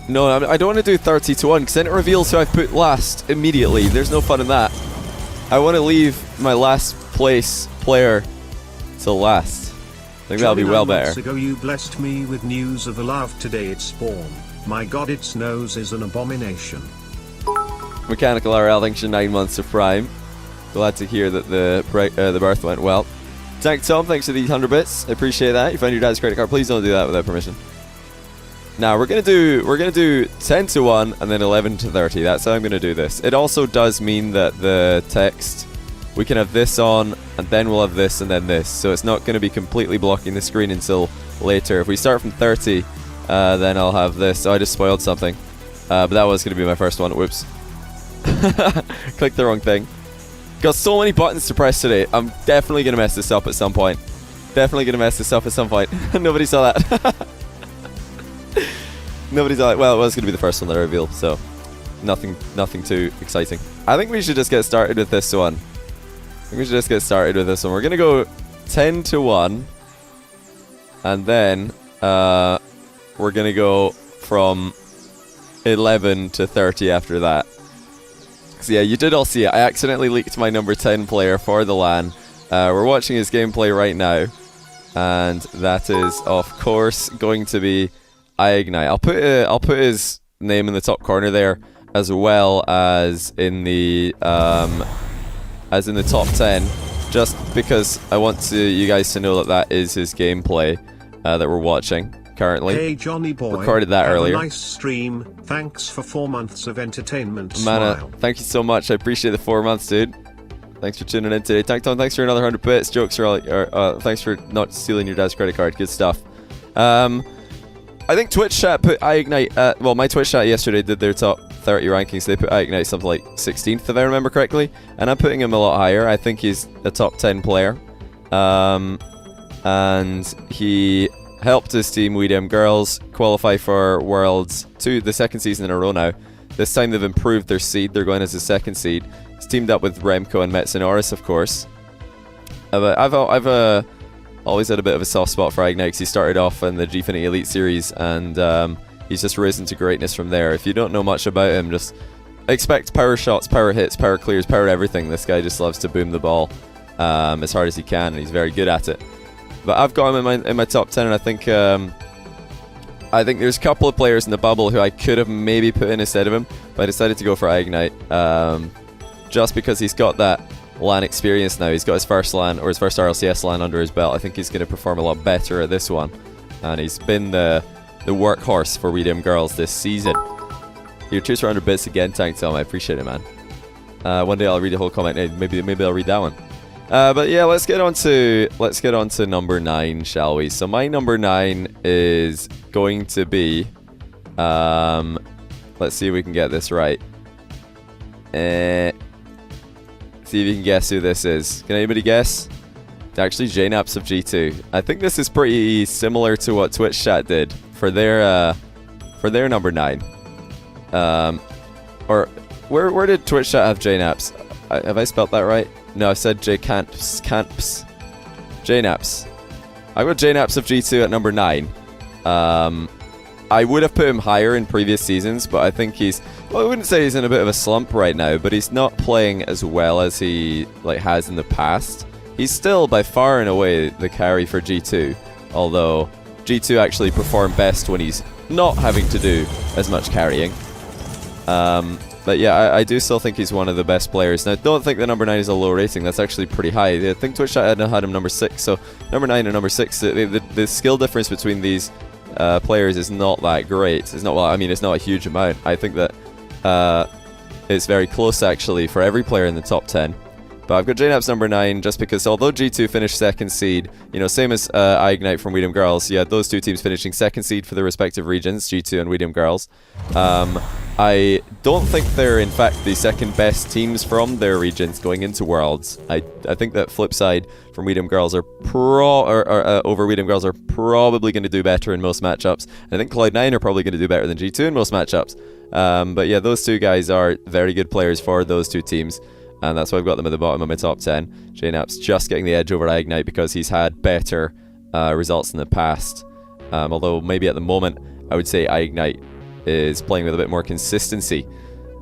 No, I don't want to do 30 to 1 because then it reveals who I've put last immediately. There's no fun in that. I want to leave my last place player till last. I think that'll be well better. Months ago you blessed me with news of a love. Today it's born. My god, its nose is an abomination. Mechanical RL, thanks for 9 months of Prime. Glad to hear that the birth went well. Tank Tom, thanks for the 100 bits. I appreciate that. You found your dad's credit card. Please don't do that without permission. Now we're gonna do 10 to 1 and then 11 to 30. That's how I'm gonna do this. It also does mean that the text, we can have this on and then we'll have this and then this. So it's not gonna be completely blocking the screen until later. If we start from 30, then I'll have this. Oh, I just spoiled something. But that was gonna be my first one. Whoops. Clicked the wrong thing. Got so many buttons to press today. I'm definitely gonna mess this up at some point. Definitely gonna mess this up at some point. Nobody saw that. Nobody saw it. Well, it was gonna be the first one that I revealed, so nothing too exciting. I think we should just get started with this one. We're gonna go 10 to 1, and then we're gonna go from 11 to 30 after that. So yeah, you did all see it. I accidentally leaked my number 10 player for the LAN. We're watching his gameplay right now, and that is of course going to be ignite. I'll put his name in the top corner there, as well as in the top 10, just because I want you guys to know that that is his gameplay that we're watching currently. Hey Johnny boy, recorded that earlier. Nice stream. Thanks for 4 months of entertainment. Mana, Smile. thank you so much. I appreciate the 4 months, dude. Thanks for tuning in today. Tank Tom, thanks for another 100 bits. Jokes are all, thanks for not stealing your dad's credit card. Good stuff. I think Twitch chat put ignite. Well, my Twitch chat yesterday did their top 30 rankings. They put ignite something like 16th, if I remember correctly, and I'm putting him a lot higher. I think he's a top 10 player, and he helped his team, WeDM Girls, qualify for Worlds the second season in a row now. This time they've improved their seed. They're going as a second seed. He's teamed up with Renko and Metsinoris, of course. But I've always had a bit of a soft spot for Ignite because he started off in the Gfinity Elite Series, and he's just risen to greatness from there. If you don't know much about him, just expect power shots, power hits, power clears, power everything. This guy just loves to boom the ball as hard as he can, and he's very good at it. But I've got him in my top 10, and I think there's a couple of players in the bubble who I could have maybe put in instead of him, but I decided to go for Ignite just because he's got that LAN experience now. He's got his first LAN, or his first RLCS LAN under his belt. I think he's going to perform a lot better at this one, and he's been the workhorse for WeDM Girls this season. Here, cheers for 100 bits again, Tank Tom. I appreciate it, man. One day I'll read the whole comment. Maybe I'll read that one. But yeah, let's get on to number 9, shall we? So my number 9 is going to be, let's see if we can get this right. See if you can guess who this is. Can anybody guess? It's actually JNaps of G2. I think this is pretty similar to what Twitch chat did for their number 9. Or where did Twitch chat have JNaps? Have I spelled that right? No, I said JNaps. JNaps. I got JNaps of G2 at number 9. I would have put him higher in previous seasons, but I think well, I wouldn't say he's in a bit of a slump right now, but he's not playing as well as he has in the past. He's still by far and away the carry for G2, although G2 actually perform best when he's not having to do as much carrying. But yeah, I do still think he's one of the best players. Now, don't think the number 9 is a low rating. That's actually pretty high. I think Twitch had him number 6, so number 9 and number 6, the skill difference between these players is not that great. It's not, well, I mean, it's not a huge amount. I think that it's very close actually for every player in the top 10. But I've got JNaps number 9 just because although G2 finished second seed, you know, same as ignite from WeDM Girls, you had those two teams finishing second seed for their respective regions, G2 and WeDM Girls. I don't think they're in fact the second best teams from their regions going into Worlds. I think that Flipside from WeDM Girls are over WeDM Girls are probably going to do better in most matchups. And I think Cloud9 are probably going to do better than G2 in most matchups. But yeah, those two guys are very good players for those two teams. And that's why I've got them at the bottom of my top 10. JNaps just getting the edge over ignite because he's had better results in the past. Although maybe at the moment I would say ignite is playing with a bit more consistency.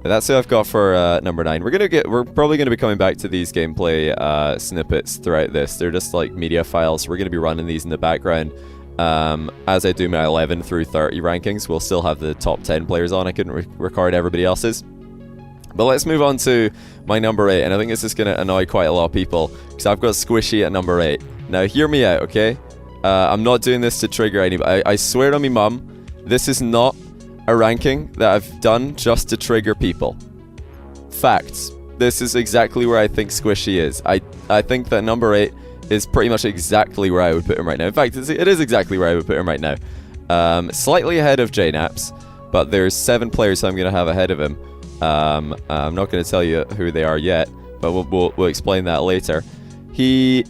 But that's who I've got for number 9. We're probably gonna be coming back to these gameplay snippets throughout this. They're just like media files. We're gonna be running these in the background as I do my 11 through 30 rankings. We'll still have the top 10 players on. I couldn't record everybody else's. But let's move on to my number 8, and I think this is gonna annoy quite a lot of people because I've got Squishy at number 8. Now hear me out, okay? I'm not doing this to trigger anybody. I swear to me mum, this is not a ranking that I've done just to trigger people. Facts. This is exactly where I think Squishy is. I think that number 8 is pretty much exactly where I would put him right now. In fact, it is exactly where I would put him right now. Slightly ahead of JNaps, but there's 7 players I'm going to have ahead of him. I'm not going to tell you who they are yet, but we'll explain that later. He,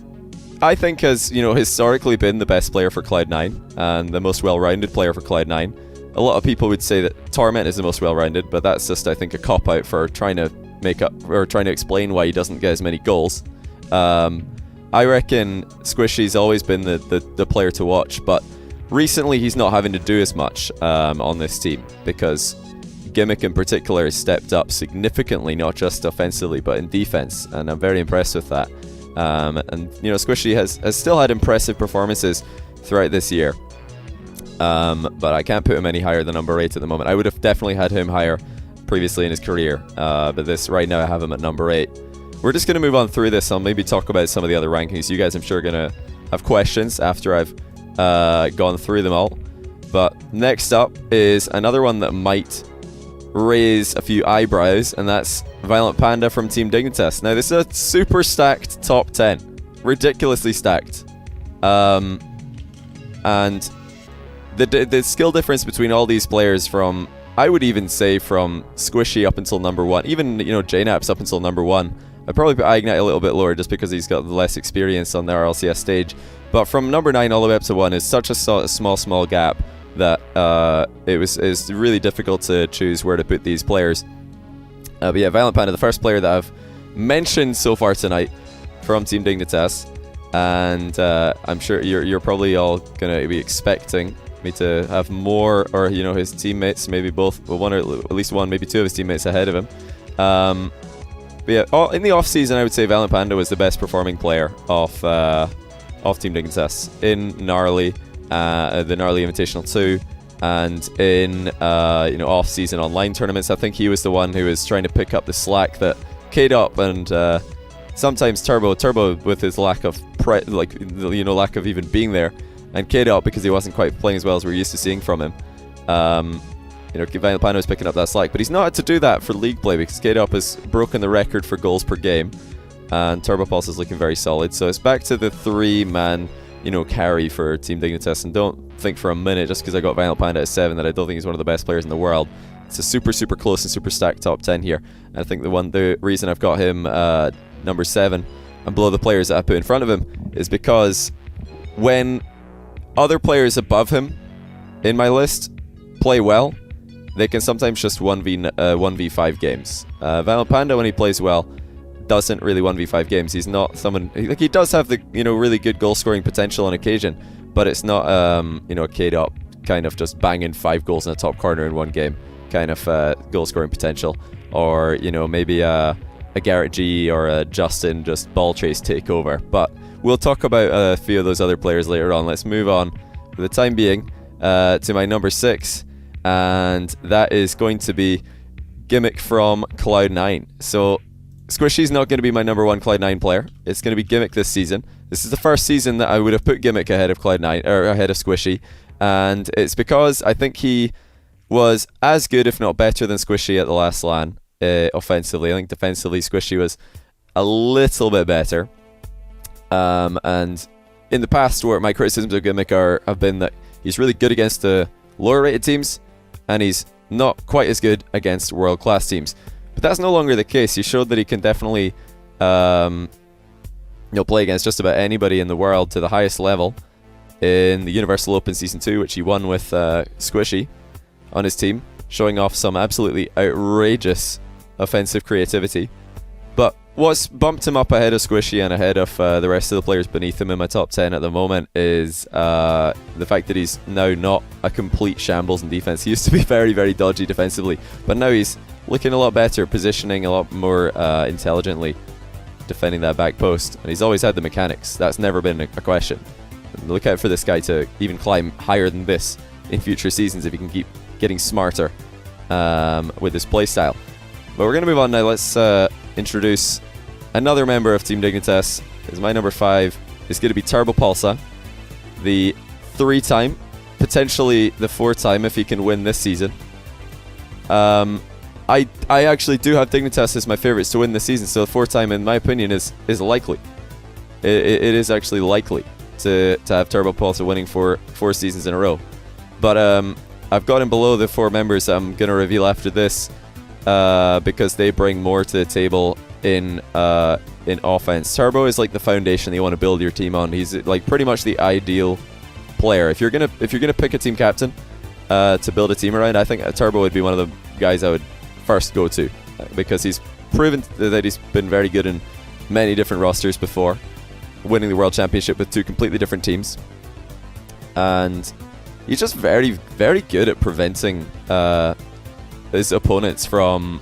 I think, has, you know, historically been the best player for Cloud9 and the most well-rounded player for Cloud9. A lot of people would say that Torment is the most well-rounded, but that's just, I think, a cop-out for trying to make up or trying to explain why he doesn't get as many goals. I reckon Squishy's always been the player to watch, but recently he's not having to do as much on this team because Gimmick in particular has stepped up significantly, not just offensively but in defense, and I'm very impressed with that. And you know, Squishy has still had impressive performances throughout this year, but I can't put him any higher than number 8 at the moment. I would have definitely had him higher previously in his career, but this right now I have him at number 8. We're just going to move on through this. I'll maybe talk about some of the other rankings. You guys, I'm sure, are going to have questions after I've gone through them all. But next up is another one that might raise a few eyebrows, and that's Violent Panda from Team Dignitas. Now, this is a super stacked top 10. Ridiculously stacked. And the skill difference between all these players from, I would even say, from Squishy up until number 1, even, you know, JNaps up until number 1. I'd probably put Ignite a little bit lower just because he's got less experience on the RLCS stage. But from number 9 all the way up to 1 is such a small gap that it's really difficult to choose where to put these players. But yeah, Violent Panda, the first player that I've mentioned so far tonight from Team Dignitas. And I'm sure you're probably all going to be expecting me to have more, or, you know, his teammates, maybe both, well, one or at least one, maybe 2 of his teammates ahead of him. But yeah, in the off-season, I would say Violent Panda was the best performing player of Team Dignitas in Gnarly, the Gnarly Invitational 2, and in you know, off-season online tournaments. I think he was the one who was trying to pick up the slack that Kade up and sometimes Turbo with his lack of lack of even being there, and Kade up because he wasn't quite playing as well as we're used to seeing from him. You know, Violent Panda was picking up that slack, but he's not had to do that for league play because Kade up has broken the record for goals per game, and Turbo Pulse is looking very solid. So it's back to the 3-man, you know, carry for Team Dignitas. And don't think for a minute, just because I got Violent Panda at 7, that I don't think he's one of the best players in the world. It's a super close and super stacked top 10 here. And I think the reason I've got him number 7 and below the players that I put in front of him is because when other players above him in my list play well, they can sometimes just 1v5 games. Violent Panda, when he plays well, doesn't really 1v5 games. He's not someone, like, he does have the, you know, really good goal scoring potential on occasion, but it's not you know, a Kade up kind of just banging 5 goals in a top corner in one game kind of goal scoring potential, or, you know, maybe a Garrett G or a Justin just ball chase takeover. But we'll talk about a few of those other players later on. Let's move on for the time being to my number 6, and that is going to be Gimmick from Cloud9. So Squishy's not going to be my number 1 Cloud9 player. It's going to be Gimmick this season. This is the first season that I would have put Gimmick ahead of Cloud9, or ahead of Squishy, and it's because I think he was as good, if not better, than Squishy at the last LAN offensively. I think defensively Squishy was a little bit better. And in the past, where my criticisms of Gimmick have been that he's really good against the lower rated teams, and he's not quite as good against world-class teams. But that's no longer the case. He showed that he can definitely play against just about anybody in the world to the highest level in the Universal Open Season 2, which he won with Squishy on his team, showing off some absolutely outrageous offensive creativity. But what's bumped him up ahead of Squishy and ahead of the rest of the players beneath him in my top 10 at the moment is the fact that he's now not a complete shambles in defense. He used to be very, very dodgy defensively, but now he's looking a lot better, positioning a lot more intelligently, defending that back post, and he's always had the mechanics. That's never been a question. Look out for this guy to even climb higher than this in future seasons if he can keep getting smarter with his playstyle. But we're going to move on now. Let's introduce another member of Team Dignitas. My number 5 is going to be Turbo Pulsa, the 3-time, potentially the 4-time if he can win this season. I actually do have Dignitas as my favorites to win this season, so the 4-time, in my opinion, is likely. It is actually likely to have Turbo Pulsa winning for 4 seasons in a row. But I've got him below the 4 members that I'm going to reveal after this because they bring more to the table in offense. Turbo is like the foundation that you want to build your team on. He's like pretty much the ideal player. If you're gonna pick a team captain to build a team around, I think Turbo would be one of the guys I would first go to because he's proven that he's been very good in many different rosters before, winning the World Championship with 2 completely different teams, and he's just very, very good at preventing his opponents from,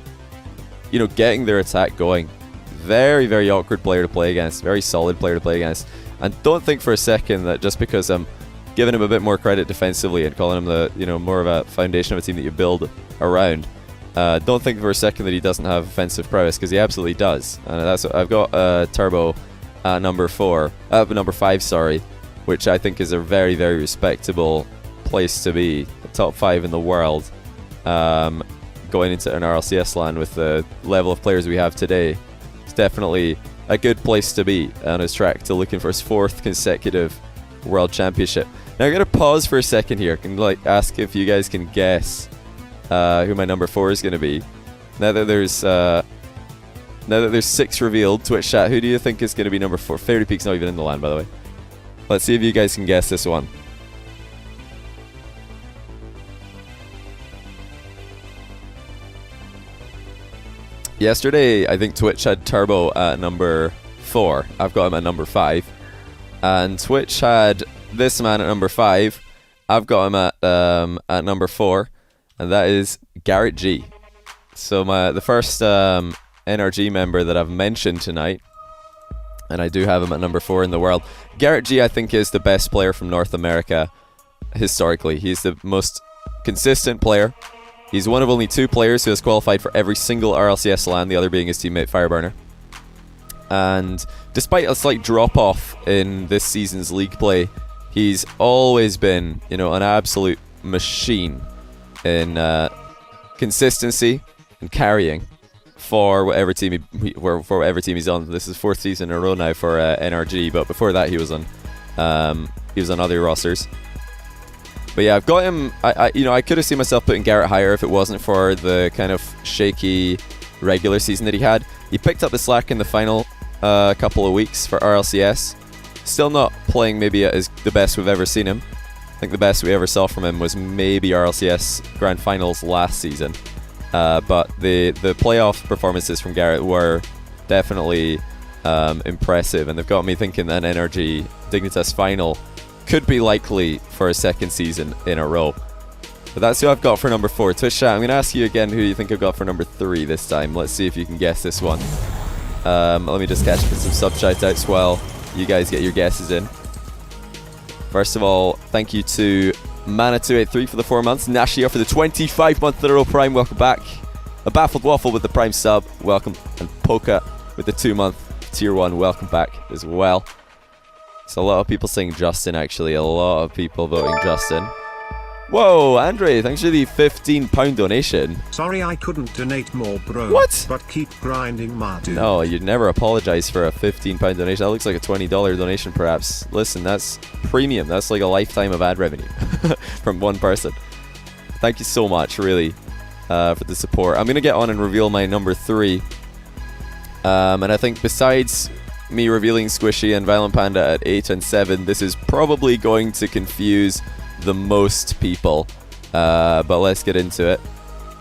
getting their attack going. Very, very awkward player to play against. Very solid player to play against. And don't think for a second that just because I'm giving him a bit more credit defensively and calling him the, more of a foundation of a team that you build around, don't think for a second that he doesn't have offensive prowess, because he absolutely does. And that's what I've got Turbo at number 5, sorry, which I think is a very, very respectable place to be. The top 5 in the world. Going into an RLCS LAN with the level of players we have today, it's definitely a good place to be on his track to looking for his 4th consecutive World Championship. Now I'm going to pause for a second here and ask if you guys can guess who my number 4 is going to be. Now that there's 6 revealed, Twitch chat, who do you think is going to be number 4? Fairy Peak's not even in the LAN, by the way. Let's see if you guys can guess this one. Yesterday, I think Twitch had Turbo at number 4. I've got him at number 5. And Twitch had this man at number 5. I've got him at number 4. And that is Garrett G. So the first NRG member that I've mentioned tonight. And I do have him at number 4 in the world. Garrett G, I think, is the best player from North America historically. He's the most consistent player. He's one of only 2 players who has qualified for every single RLCS LAN, the other being his teammate Fireburner. And despite a slight drop-off in this season's league play, he's always been, an absolute machine in consistency and carrying for whatever team he's on. This is 4th season in a row now for NRG, but before that he was on other rosters. But yeah, I've got him. I could have seen myself putting Garrett higher if it wasn't for the kind of shaky regular season that he had. He picked up the slack in the final couple of weeks for RLCS. Still not playing maybe at the best we've ever seen him. I think the best we ever saw from him was maybe RLCS Grand Finals last season. But the playoff performances from Garrett were definitely impressive, and they've got me thinking that an NRG Dignitas final could be likely for a 2nd season in a row. But that's who I've got for number 4. Twitch chat, I'm going to ask you again who you think I've got for number 3 this time. Let's see if you can guess this one. Let me just catch up with some sub shout outs while you guys get your guesses in. First of all, thank you to Mana283 for the 4 months, Nashia for the 25 month in a row Prime, welcome back. A Baffled Waffle with the Prime sub, welcome. And Poka with the 2 month tier 1, welcome back as well. So a lot of people saying Justin, actually. A lot of people voting Justin. Whoa, Andre, thanks for the £15 donation. Sorry I couldn't donate more, bro. What? But keep grinding, my dude. No, you'd never apologize for a £15 donation. That looks like a $20 donation, perhaps. Listen, that's premium. That's like a lifetime of ad revenue from one person. Thank you so much, really, for the support. I'm going to get on and reveal my number 3. And I think besides me revealing Squishy and Violent Panda at 8 and 7, this is probably going to confuse the most people, but let's get into it.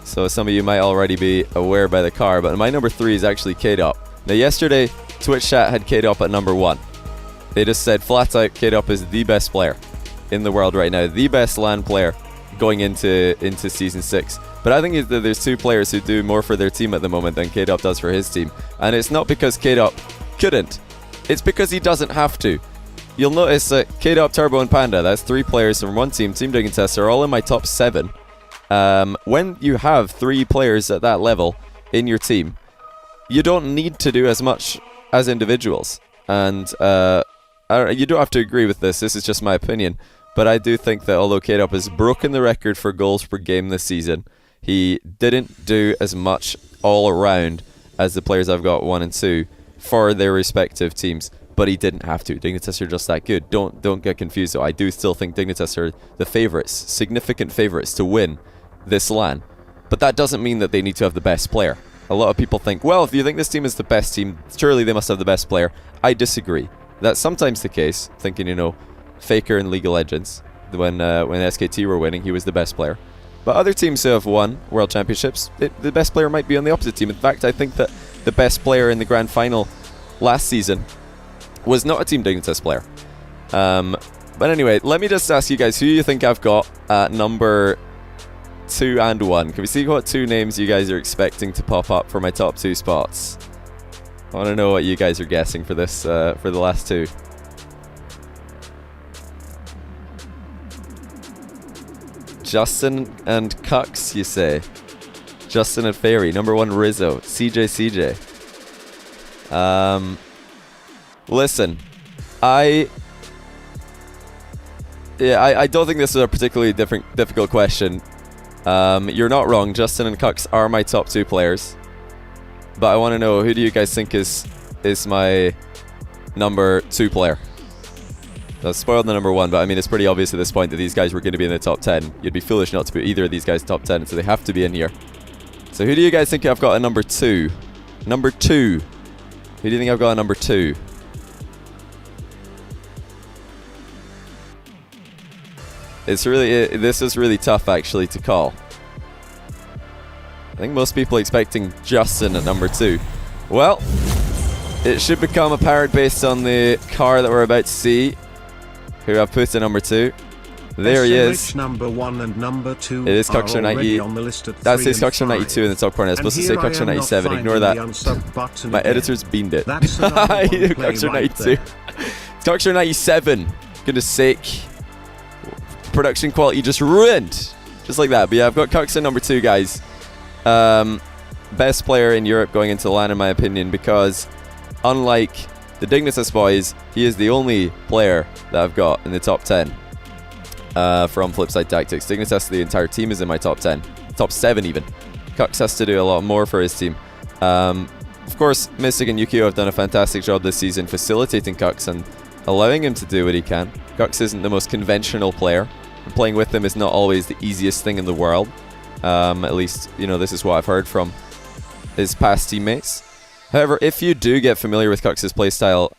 So some of you might already be aware by the car, but my number 3 is actually Kade. Now yesterday, Twitch chat had Kade up at number 1. They just said flat out, Kade up is the best player in the world right now, the best LAN player going into Season 6. But I think that there's 2 players who do more for their team at the moment than Kade up does for his team. And it's not because Kade up couldn't, it's because he doesn't have to. You'll notice that Kade up, Turbo, and Panda, that's 3 players from one team, Team Dignitas, are all in my top 7. When you have 3 players at that level in your team, you don't need to do as much as individuals. And you don't have to agree with this is just my opinion. But I do think that although Kade up has broken the record for goals per game this season, he didn't do as much all around as the players I've got 1 and 2 for their respective teams. But he didn't have to. Dignitas are just that good. Don't get confused though. I do still think Dignitas are the favourites, significant favourites to win this LAN. But that doesn't mean that they need to have the best player. A lot of people think, well, if you think this team is the best team, surely they must have the best player. I disagree. That's sometimes the case. Thinking, you know, Faker and League of Legends, when SKT were winning, he was the best player. But other teams who have won World Championships, the best player might be on the opposite team. In fact, I think that the best player in the Grand Final last season was not a Team Dignitas player. But anyway, let me just ask you guys, who you think I've got at number 2 and 1? Can we see what 2 names you guys are expecting to pop up for my top 2 spots? I want to know what you guys are guessing for this, for the last 2. Justin and Cux, you say? Justin and Fairy. Number 1, Rizzo. CJ. Listen, I don't think this is a particularly difficult question. You're not wrong. Justin and Cux are my top 2 players. But I want to know, who do you guys think is my number 2 player? I spoiled the number 1, but I mean, it's pretty obvious at this point that these guys were going to be in the top 10. You'd be foolish not to put either of these guys top 10, so they have to be in here. So who do you guys think I've got at number 2? Number 2. Who do you think I've got at number 2? This is really tough actually to call. I think most people are expecting Justin at number 2. Well, it should become apparent based on the car that we're about to see, who I've put at number 2. There he is. Number 1 and number 2 it is Coxer 90. On the list at that says Coxer 92 in the top corner. It's supposed to say Coxer 97. Ignore that. My editor's beamed it. Coxer 92. It's Coxer 97. Goodness sake. Production quality just ruined. Just like that. But yeah, I've got Coxer number 2, guys. Best player in Europe going into the LAN, in my opinion, because unlike the Dignitas boys, he is the only player that I've got in the top 10 from Flipside Tactics. Dignitas, the entire team, is in my top 10. Top 7 even. Cux has to do a lot more for his team. Of course, Mystic and Yukio have done a fantastic job this season facilitating Cux and allowing him to do what he can. Cux isn't the most conventional player. And playing with him is not always the easiest thing in the world. At least, you know, this is what I've heard from his past teammates. However, if you do get familiar with Cux's playstyle,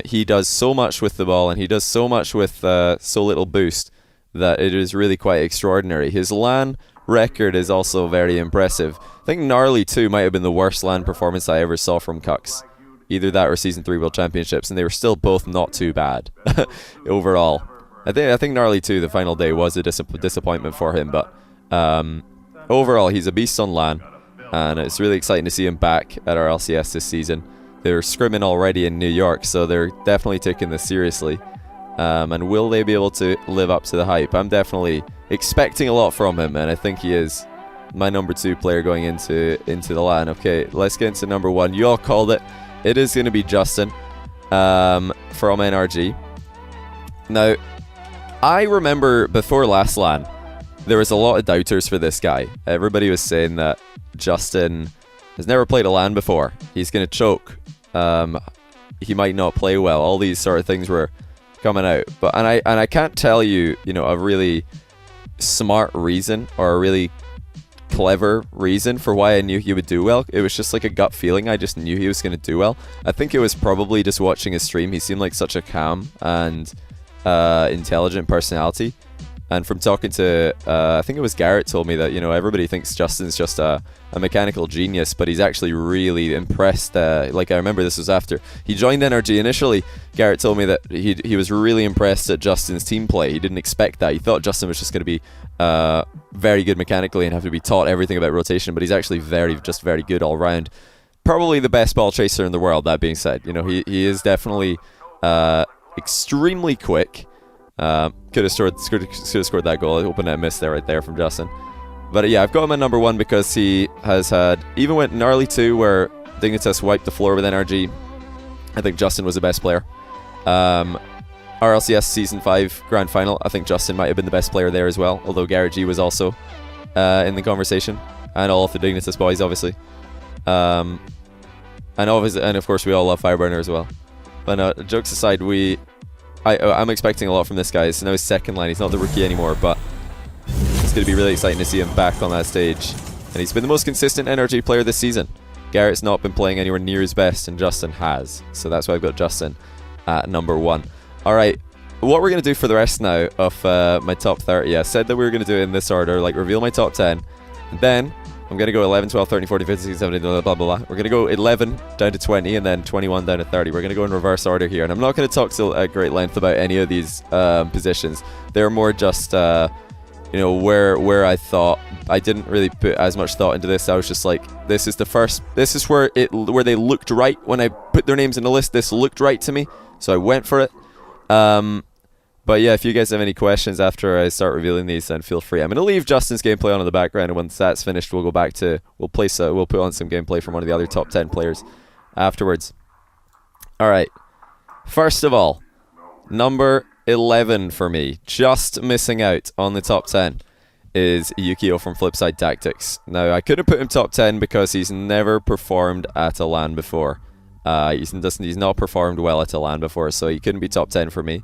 he does so much with the ball and he does so much with so little boost that it is really quite extraordinary. His LAN record is also very impressive. I think Gnarly 2 might have been the worst LAN performance I ever saw from Cux. Either that or Season 3 World Championships, and they were still both not too bad overall. I think Gnarly 2, the final day, was a disappointment for him, but overall he's a beast on LAN, and it's really exciting to see him back at RLCS this season. They're scrimming already in New York, so they're definitely taking this seriously. And will they be able to live up to the hype? I'm definitely expecting a lot from him, and I think he is my number 2 player going into the LAN. Okay, let's get into number 1. You all called it. It is going to be Justin from NRG. Now, I remember before last LAN, there was a lot of doubters for this guy. Everybody was saying that Justin has never played a LAN before. He's going to choke. He might not play well. All these sort of things were coming out. But and I can't tell you, you know, a really smart reason or a really clever reason for why I knew he would do well. It was just like a gut feeling. I just knew he was going to do well. I think it was probably just watching his stream. He seemed like such a calm and intelligent personality. And from talking to, I think it was Garrett told me that, you know, everybody thinks Justin's just a mechanical genius, but he's actually really impressed. Like, I remember this was after he joined NRG initially. Garrett told me that he was really impressed at Justin's team play. He didn't expect that. He thought Justin was just going to be very good mechanically and have to be taught everything about rotation, but he's actually very good all round. Probably the best ball chaser in the world, that being said. You know, he is definitely extremely quick. Could have scored that goal. Open net miss there right there from Justin. But yeah, I've got him at number 1 because he has had, even with gnarly 2 where Dignitas wiped the floor with NRG, I think Justin was the best player. RLCS Season 5 Grand Final, I think Justin might have been the best player there as well, although Garrett G was also in the conversation, and all of the Dignitas boys obviously. And of course we all love Fireburner as well. But no, jokes aside, I'm expecting a lot from this guy. It's now his second line. He's not the rookie anymore, but it's going to be really exciting to see him back on that stage. And he's been the most consistent NRG player this season. Garrett's not been playing anywhere near his best, and Justin has. So that's why I've got Justin at number 1. Alright, what we're going to do for the rest now of my top 30. I said that we were going to do it in this order, like reveal my top 10. And then I'm going to go 11, 12, 13, 14, 15, 16, 17, blah, blah, blah. We're going to go 11 down to 20 and then 21 down to 30. We're going to go in reverse order here. And I'm not going to talk at great length about any of these positions. They're more just, you know, where I thought. I didn't really put as much thought into this. I was just like, this is where they looked right. When I put their names in the list, this looked right to me. So I went for it. But yeah, if you guys have any questions after I start revealing these, then feel free. I'm going to leave Justin's gameplay on in the background, and when that's finished, we'll go back to we'll put on some gameplay from one of the other top 10 players afterwards. All right. First of all, number 11 for me, just missing out on the top 10, is Yukio from Flipside Tactics. Now, I couldn't put him top 10 because he's never performed at a LAN before. He's not performed well at a LAN before, so he couldn't be top 10 for me.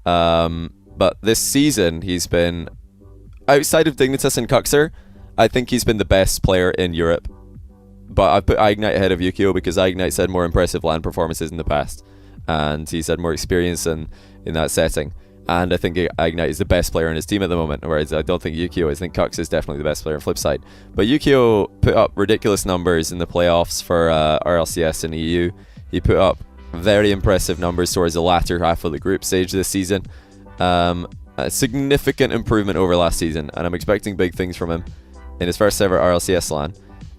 But this season, he's been, outside of Dignitas and Cuxer, I think he's been the best player in Europe. But I put Ignite ahead of Yukio because Ignite's had more impressive LAN performances in the past, and he's had more experience in that setting. And I think Ignite is the best player in his team at the moment, whereas I don't think Yukio is. I think Cux is definitely the best player on Flipside. But Yukio put up ridiculous numbers in the playoffs for RLCS and EU. He put up very impressive numbers towards the latter half of the group stage this season. A significant improvement over last season, and I'm expecting big things from him in his first ever RLCS LAN.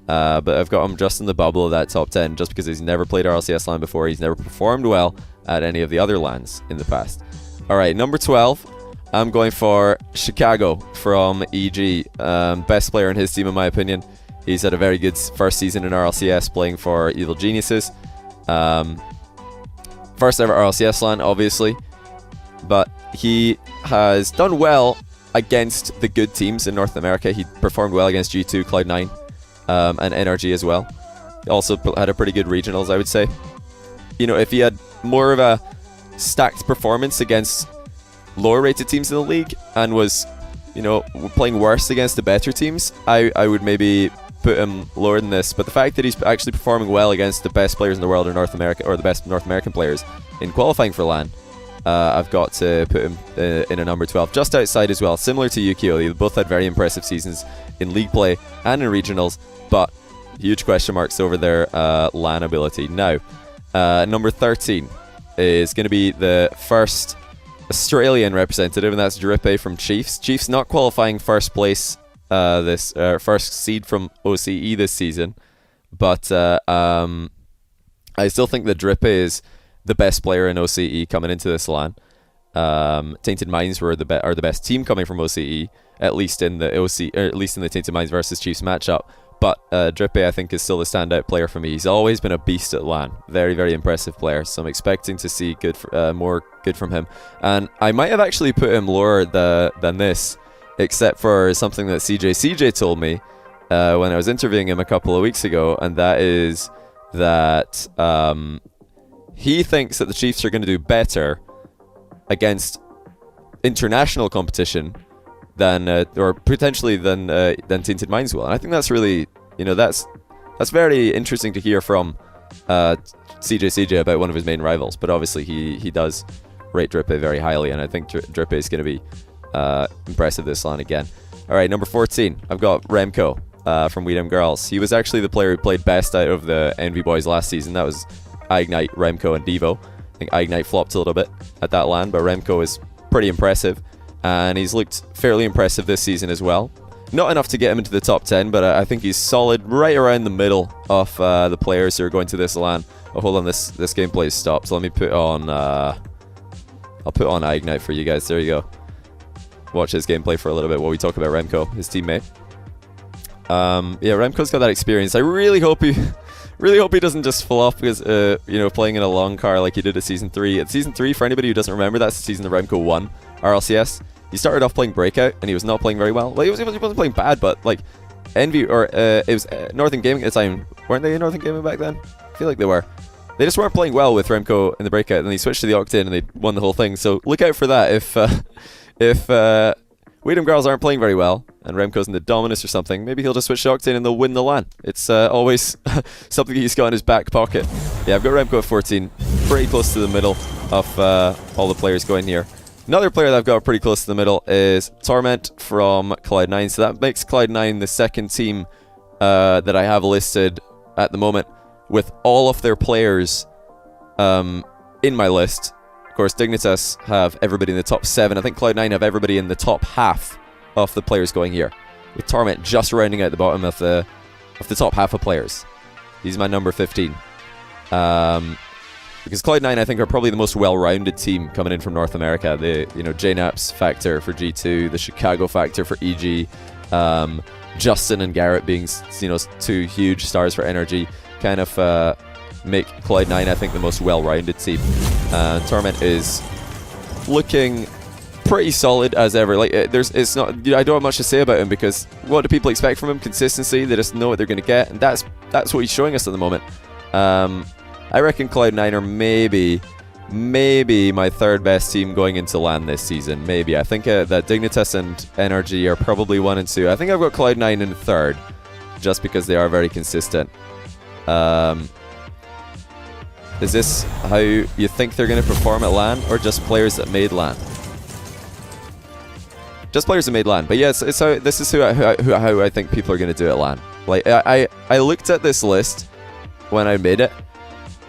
But I've got him just in the bubble of that top 10 just because he's never played RLCS LAN before. He's never performed well at any of the other LANs in the past. Alright, number 12, I'm going for Chicago from EG. Best player in his team in my opinion. He's had a very good first season in RLCS playing for Evil Geniuses. First ever RLCS LAN, obviously. But he has done well against the good teams in North America. He performed well against G2, Cloud9, and NRG as well. He also had a pretty good regionals, I would say. You know, if he had more of a stacked performance against lower rated teams in the league and was, you know, playing worse against the better teams, I would maybe put him lower than this. But the fact that he's actually performing well against the best players in the world in North America, or the best North American players in qualifying for LAN, I've got to put him in a number 12, just outside as well. Similar to Yukio, they both had very impressive seasons in league play and in regionals, but huge question marks over their LAN ability. Now, number 13 is going to be the first Australian representative, and that's Drippe from Chiefs. Chiefs not qualifying first place, first seed from OCE this season, but I still think that Drippe is the best player in OCE coming into this LAN. Tainted Minds are the best team coming from OCE, at least in the Tainted Minds versus Chiefs matchup. But Drippe, I think, is still the standout player for me. He's always been a beast at LAN. Very, very impressive player. So I'm expecting to see more good from him. And I might have actually put him lower than this, except for something that CJ told me when I was interviewing him a couple of weeks ago, and that is that he thinks that the Chiefs are going to do better against international competition than or potentially than Tainted Minds will. And I think that's really, you know, that's very interesting to hear from CJ about one of his main rivals. But obviously he does rate Drippe very highly, and I think Drippe is going to be impressive this LAN again. Alright, number 14, I've got Renko from We Dem Girls. He was actually the player who played best out of the Envy boys last season. That was Ignite, Remco, and Devo. I think Ignite flopped a little bit at that LAN, but Remco is pretty impressive. And he's looked fairly impressive this season as well. Not enough to get him into the top 10, but I think he's solid right around the middle of the players who are going to this LAN. Oh, hold on, this gameplay is stopped, so let me put on... I'll put on Ignite for you guys. There you go. Watch his gameplay for a little bit while we talk about Remko, his teammate. Yeah, Remko's got that experience. I really hope he doesn't just flop because you know, playing in a long car like he did at Season 3. At Season 3, for anybody who doesn't remember, that's the season that Remko won RLCS. He started off playing Breakout and he was not playing very well. Like, he wasn't playing bad, but like Envy or it was Northern Gaming at the time. Weren't they in Northern Gaming back then? I feel like they were. They just weren't playing well with Remko in the Breakout, and they switched to the Octane and they won the whole thing. So look out for that if We Dem Girls aren't playing very well and Remko's in the Dominus or something, maybe he'll just switch to Octane and they'll win the LAN. It's always something he's got in his back pocket. Yeah, I've got Remko at 14, pretty close to the middle of all the players going here. Another player that I've got pretty close to the middle is Torment from Cloud9. So that makes Cloud9 the second team that I have listed at the moment with all of their players in my list. Of course, Dignitas have everybody in the top 7. I think Cloud9 have everybody in the top half of the players going here, with Torment just rounding out the bottom of the top half of players. He's my number 15. Because Cloud9, I think, are probably the most well-rounded team coming in from North America. The JNAPS factor for G2, the Chicago factor for EG, Justin and Garrett being two huge stars for Energy, kind of make Cloud9, I think, the most well-rounded team. Torment is looking pretty solid as ever. Like it's not. I don't have much to say about him because what do people expect from him? Consistency. They just know what they're going to get, and that's what he's showing us at the moment. I reckon Cloud9 are maybe my third best team going into LAN this season. Maybe. I think that Dignitas and Energy are probably 1 and 2. I think I've got Cloud9 in third, just because they are very consistent. Is this how you think they're going to perform at LAN, or just players that made LAN? Just players that made LAN. But yes, this is how I think people are going to do at LAN. Like I looked at this list when I made it.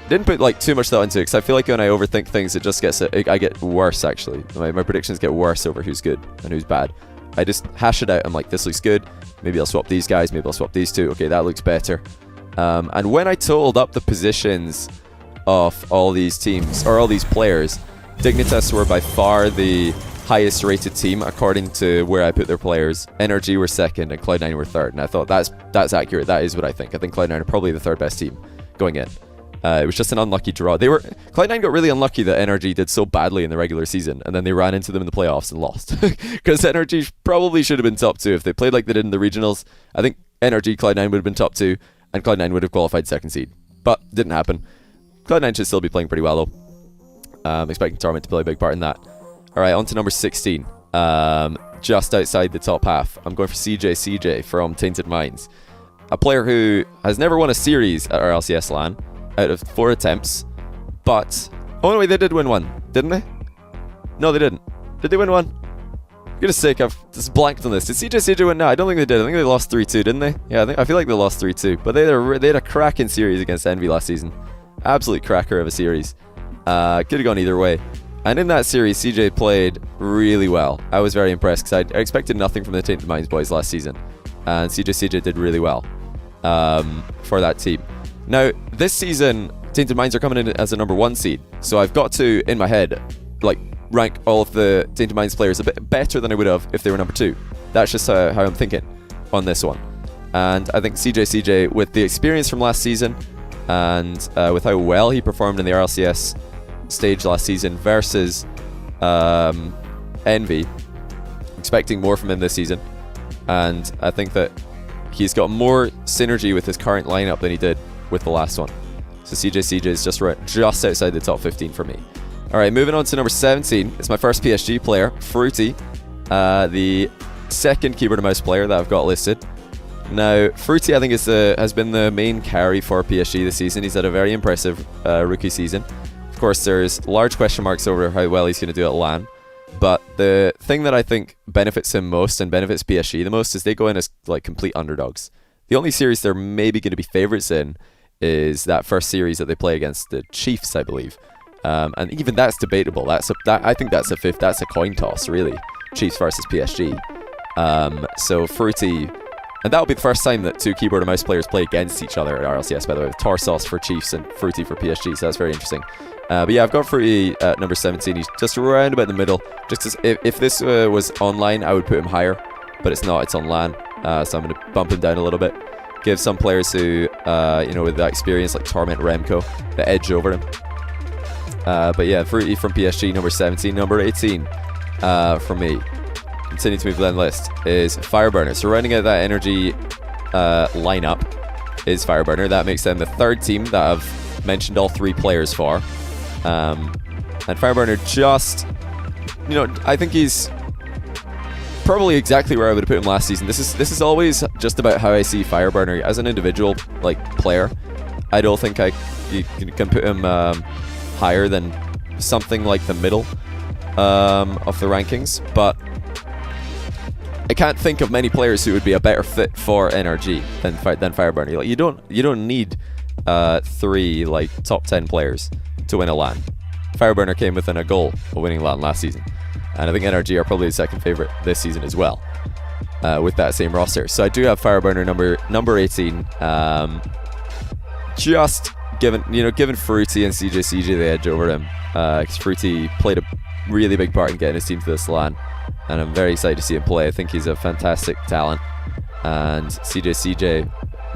Didn't put like too much thought into it because I feel like when I overthink things, it just gets I get worse. Actually, my predictions get worse over who's good and who's bad. I just hash it out. I'm like, this looks good. Maybe I'll swap these guys. Maybe I'll swap these two. Okay, that looks better. And when I totaled up the positions of all these teams or all these players, Dignitas were by far the highest rated team according to where I put their players. Energy were second and Cloud9 were third. And I thought that's accurate. That is what I think. I think Cloud9 are probably the third best team going in. It was just an unlucky draw. Cloud9 got really unlucky that Energy did so badly in the regular season, and then they ran into them in the playoffs and lost. Because Energy probably should have been top 2 if they played like they did in the regionals. I think Energy, Cloud9 would have been top 2, and Cloud9 would have qualified second seed. But didn't happen. Cloud9 should still be playing pretty well though. Expecting Torment to play a big part in that. Alright, on to number 16. Just outside the top half. I'm going for CJ from Tainted Minds. A player who has never won a series at RLCS LAN out of 4 attempts, but... Oh no, wait, they did win 1, didn't they? No, they didn't. Did they win 1? For goodness sake, I've just blanked on this. Did CJ win? No, I don't think they did. I think they lost 3-2, didn't they? Yeah, I feel like they lost 3-2. But they had a cracking series against Envy last season. Absolute cracker of a series. Could have gone either way. And in that series, CJ played really well. I was very impressed because I expected nothing from the Tainted Minds boys last season. And CJ did really well for that team. Now, this season, Tainted Minds are coming in as a number 1 seed. So I've got to, in my head, like, rank all of the Tainted Minds players a bit better than I would have if they were number 2. That's just how I'm thinking on this one. And I think CJ, with the experience from last season, and with how well he performed in the RLCS stage last season versus Envy, expecting more from him this season. And I think that he's got more synergy with his current lineup than he did with the last one. So CJ is just outside the top 15 for me. Alright, moving on to number 17. It's my first PSG player, Fruity, the second keyboard and mouse player that I've got listed. Now, Fruity, I think, has been the main carry for PSG this season. He's had a very impressive rookie season. Of course, there's large question marks over how well he's going to do at LAN. But the thing that I think benefits him most and benefits PSG the most is they go in as like complete underdogs. The only series they're maybe going to be favourites in is that first series that they play against the Chiefs, I believe. And even that's debatable. I think that's a coin toss, really. Chiefs versus PSG. So Fruity, and that'll be the first time that two keyboard and mouse players play against each other at RLCS, by the way, with Tarsos for Chiefs and Fruity for PSG, so that's very interesting. But yeah, I've got Fruity at number 17. He's just around about the middle. Just as if this was online, I would put him higher, but it's not. It's on LAN, so I'm going to bump him down a little bit. Give some players who, with that experience like Torment Renko, the edge over him. But yeah, Fruity from PSG, number 17. Number 18 for me, continue to move down the list, is Fireburner. So rounding out that energy lineup is Fireburner. That makes them the third team that I've mentioned all three players for. And Fireburner just, I think he's probably exactly where I would have put him last season. This is always just about how I see Fireburner as an individual player. I don't think you can put him higher than something like the middle of the rankings, but I can't think of many players who would be a better fit for NRG than Fireburner. Like you don't need three top 10 players to win a LAN. Fireburner came within a goal of winning LAN last season, and I think NRG are probably the second favorite this season as well, with that same roster. So I do have Fireburner number 18. Just given Fruity and CJ the edge over him, because Fruity played a really big part in getting his team to this LAN, and I'm very excited to see him play. I think he's a fantastic talent, and CJ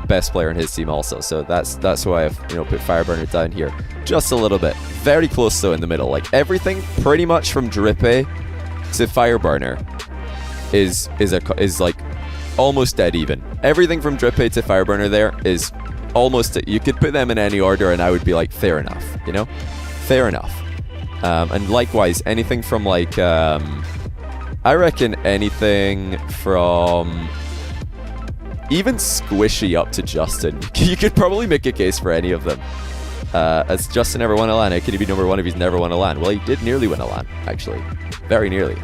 best player in his team also. So that's why I've put Fireburner down here just a little bit. Very close though in the middle. Like everything pretty much from Drippe to Fireburner is like almost dead even. Everything from Drippe to Fireburner there is almost, you could put them in any order and I would be like, fair enough, fair enough. And likewise, anything from I reckon anything from even Squishy up to Justin, you could probably make a case for any of them. As Justin never won a LAN, could he be number one if he's never won a LAN? Well, he did nearly win a LAN, actually. Very nearly.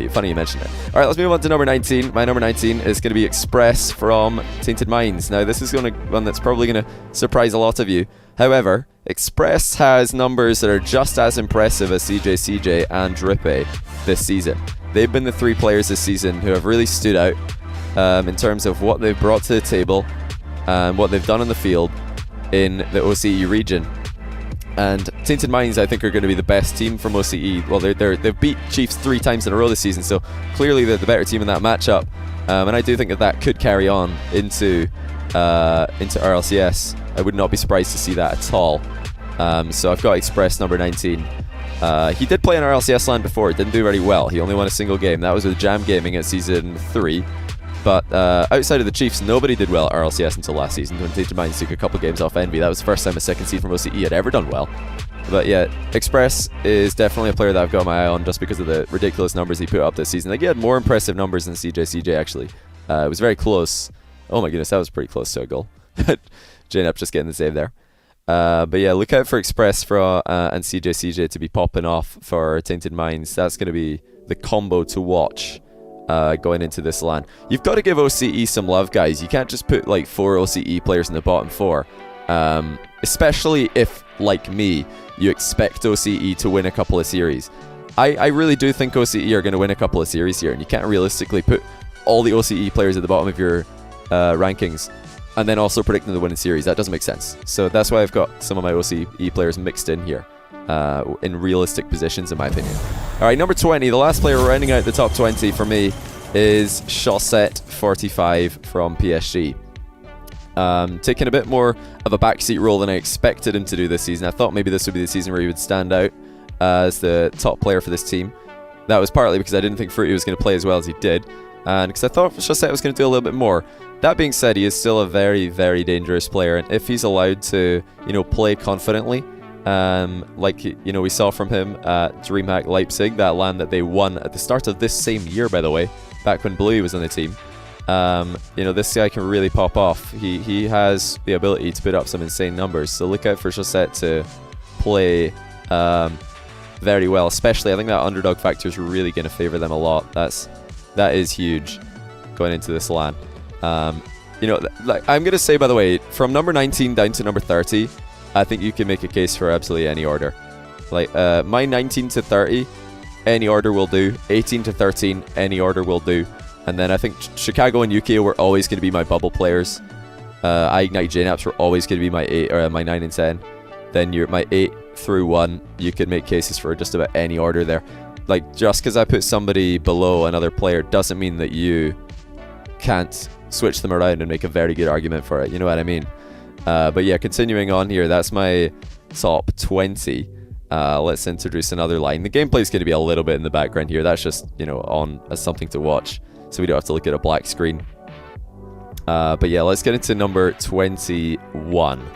Funny you mentioned it. Alright, let's move on to number 19. My number 19 is going to be Express from Tainted Minds. Now, this is one that's probably going to surprise a lot of you. However, Express has numbers that are just as impressive as CJ and Drippe this season. They've been the three players this season who have really stood out in terms of what they've brought to the table and what they've done on the field in the OCE region. And Tainted Minds, I think, are going to be the best team from OCE. Well, they've beat Chiefs 3 times in a row this season, so clearly they're the better team in that matchup. And I do think that could carry on into RLCS. I would not be surprised to see that at all. So I've got Express number 19. He did play in RLCS LAN before. It didn't do very well. He only won a single game. That was with Jam Gaming at Season 3. But outside of the Chiefs, nobody did well at RLCS until last season when Tainted Minds took a couple games off Envy. That was the first time a second seed from OCE had ever done well. But yeah, Express is definitely a player that I've got my eye on just because of the ridiculous numbers he put up this season. Like, he had more impressive numbers than CJ actually. It was very close. Oh my goodness, that was pretty close to a goal. JNAP just getting the save there. But yeah, look out for Express and CJ to be popping off for Tainted Minds. That's going to be the combo to watch going into this LAN. You've got to give OCE some love, guys. You can't just put 4 OCE players in the bottom 4. Especially if, like me, you expect OCE to win a couple of series. I really do think OCE are going to win a couple of series here, and you can't realistically put all the OCE players at the bottom of your rankings and then also predict them to win a series. That doesn't make sense. So that's why I've got some of my OCE players mixed in here in realistic positions, in my opinion. Alright, number 20, the last player rounding out the top 20 for me is Chaussette45 from PSG. Taking a bit more of a backseat role than I expected him to do this season. I thought maybe this would be the season where he would stand out as the top player for this team. That was partly because I didn't think Fruity was going to play as well as he did, and because I thought Chaussette was going to do a little bit more. That being said, he is still a very, very dangerous player, and if he's allowed to, play confidently, we saw from him at DreamHack Leipzig, that LAN that they won at the start of this same year, by the way, back when Bluey was on the team. This guy can really pop off. He has the ability to put up some insane numbers, so look out for Chaussette to play very well. Especially, I think that underdog factor is really going to favor them a lot. That is huge going into this LAN. You know, like I'm going to say, by the way, from number 19 down to number 30, I think you can make a case for absolutely any order. Like, my 19 to 30, any order will do. 18 to 13, any order will do. And then I think Chicago and Yukio were always going to be my bubble players. I Ignite JNAPs were always going to be my 8 or my 9 and 10. Then my 8 through 1, you could make cases for just about any order there. Like, just because I put somebody below another player doesn't mean that you can't switch them around and make a very good argument for it. You know what I mean? But yeah, continuing on here, that's my top 20. Let's introduce another line. The gameplay is going to be a little bit in the background here. That's just, you know, on as something to watch, so we don't have to look at a black screen. But yeah, let's get into number 21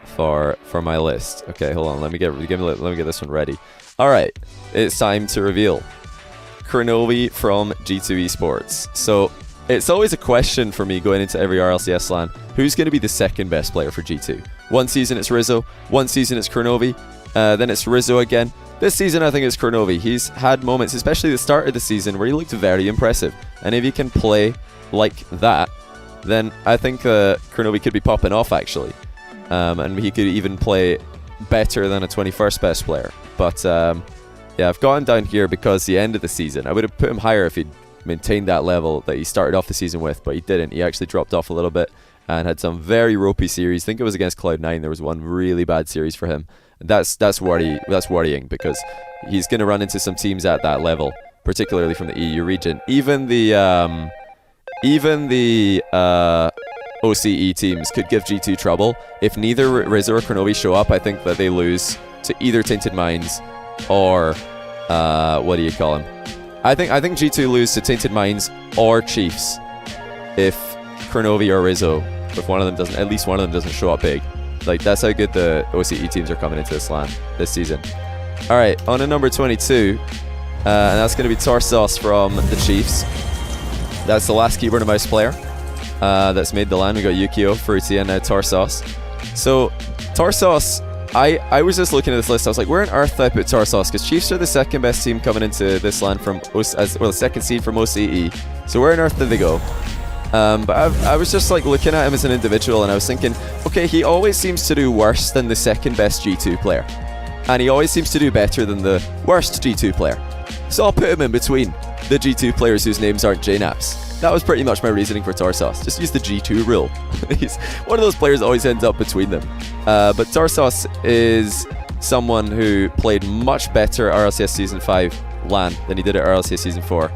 for my list. Okay, hold on. Let me get this one ready. All right, it's time to reveal Kronovi from G2 Esports. So it's always a question for me going into every RLCS LAN, who's going to be the second best player for G2? One season it's Rizzo, one season it's Kronovi, then it's Rizzo again. This season I think it's Kronovi. He's had moments, especially the start of the season, where he looked very impressive. And if he can play like that, then I think Kronovi could be popping off actually. And he could even play better than a 21st best player. But yeah, I've gone down here because the end of the season, I would have put him higher if he'd maintained that level that he started off the season with, but he didn't. He actually dropped off a little bit and had some very ropey series. I think it was against Cloud9. There was one really bad series for him. That's worrying because he's going to run into some teams at that level, particularly from the EU region. Even the OCE teams could give G2 trouble. If neither Rizzo or Kronovi show up, I think that they lose to either Tainted Minds or what do you call him? I think G2 lose to Tainted Minds or Chiefs if Kronovi or Rizzo, if one of them doesn't, at least one of them doesn't show up big. Like, that's how good the OCE teams are coming into this LAN this season. All right, on to number 22, and that's going to be Torsos from the Chiefs. That's the last keyboard and mouse player that's made the LAN. We got Yukio, Fruity, and now Torsos. So Torsos, I was just looking at this list. I was like, where on earth did I put Torsos? Because Chiefs are the second best team coming into this LAN from the second seed from OCE. So where on earth did they go? But I was just like looking at him as an individual, and I was thinking, okay, he always seems to do worse than the second best G2 player, and he always seems to do better than the worst G2 player. So I'll put him in between the G2 players whose names aren't JNAPs. That was pretty much my reasoning for Torsos. Just use the G2 rule. He's one of those players that always ends up between them. But Torsos is someone who played much better RLCS Season 5 LAN than he did at RLCS Season 4.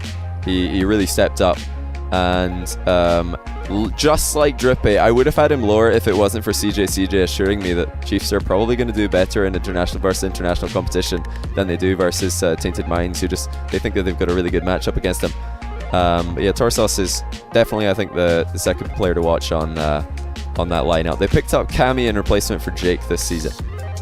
He really stepped up. And just like Drippy, I would have had him lower if it wasn't for CJ assuring me that Chiefs are probably going to do better in international versus international competition than they do versus Tainted Minds, who they think that they've got a really good matchup against them. But yeah, Torsos is definitely, I think, the second player to watch on that lineup. They picked up Cammy in replacement for Jake this season,